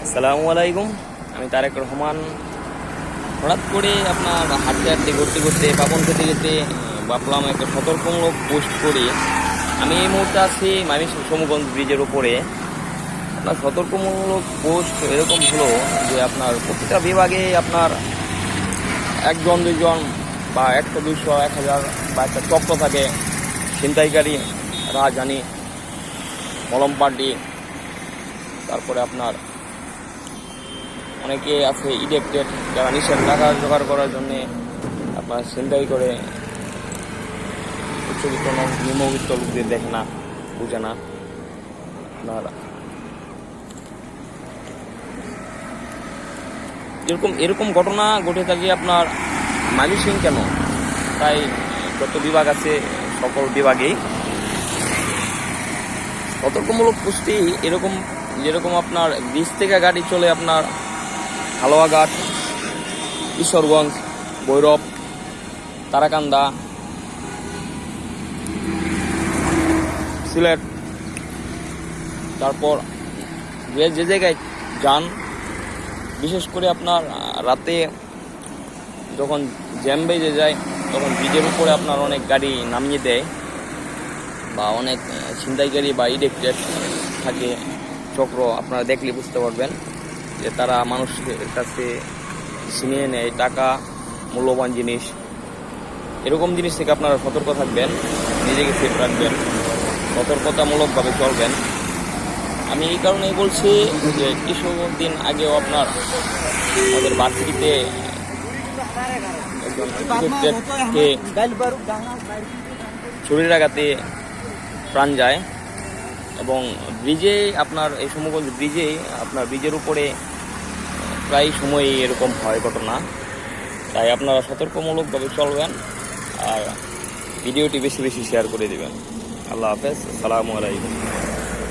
আসসালামু আলাইকুম। আমি তারেক রহমান। হঠাৎ করে আপনার হাঁটতে হাঁটতে ঘুরতে ঘুরতে পাবন খেতে যেতে ভাবলাম একটা সতর্কমূলক পোস্ট করি। আমি এই মুহূর্তে আছি সমগঞ্জ ব্রিজের উপরে। আপনার সতর্কমূলক পোস্ট এরকম হলো যে আপনার প্রতিটা বিভাগে আপনার একজন দুইজন বা 100 200 1000 বা একটা চক্র থাকে। ছিনতাইকারী, রাজধানী, মলম পার্টি, তারপরে আপনার অনেকে আছে ইডেক্টেড, যারা নিষেধ টাকা জোগাড় করার জন্যে আপনার ছিনতাই করে। উচ্চবিত্ত নিম্নবিত্ত লোকদের দেখে না, বুঝে না। আপনার এরকম ঘটনা ঘটে থাকে আপনার মাইমিংসিং কেন, তাই যত বিভাগ আছে সকল বিভাগেই সতর্কমূলক পুষ্টি এরকম। যেরকম আপনার ব্রিজ থেকে গাড়ি চলে আপনার হালুয়াঘাট, ঈশ্বরগঞ্জ, ভৈরব, তারাকান্দা, সিলেট, তারপর যে জায়গায় যান, বিশেষ করে আপনার রাতে যখন জ্যাম বেজে যায় তখন ব্রিজের উপরে আপনার অনেক গাড়ি নামিয়ে দেয়, বা অনেক ছিনতাইকারী বা ইডেক্টেড থাকে চক্র। আপনারা দেখলে বুঝতে পারবেন যে তারা মানুষের কাছে ছিনিয়ে নেয় টাকা, মূল্যবান জিনিস। এরকম জিনিস থেকে আপনারা সতর্ক থাকবেন, নিজেকে সেফ রাখবেন, সতর্কতামূলকভাবে চলবেন। আমি এই কারণেই বলছি যে কিছুদিন আগেও আপনার আমাদের ভার্সিটিতে একজন ইডেক্টেডকে ছুরির আঘাতে প্রাণ যায়, এবং ব্রিজে আপনার এই সমগঞ্জ ব্রিজে আপনার ব্রিজের উপরে প্রায় সময়ই এরকম হয় ঘটনা। তাই আপনারা সতর্কমূলকভাবে চলবেন আর ভিডিওটি বেশি বেশি শেয়ার করে দেবেন। আল্লাহ হাফেজ, আসসালামু আলাইকুম।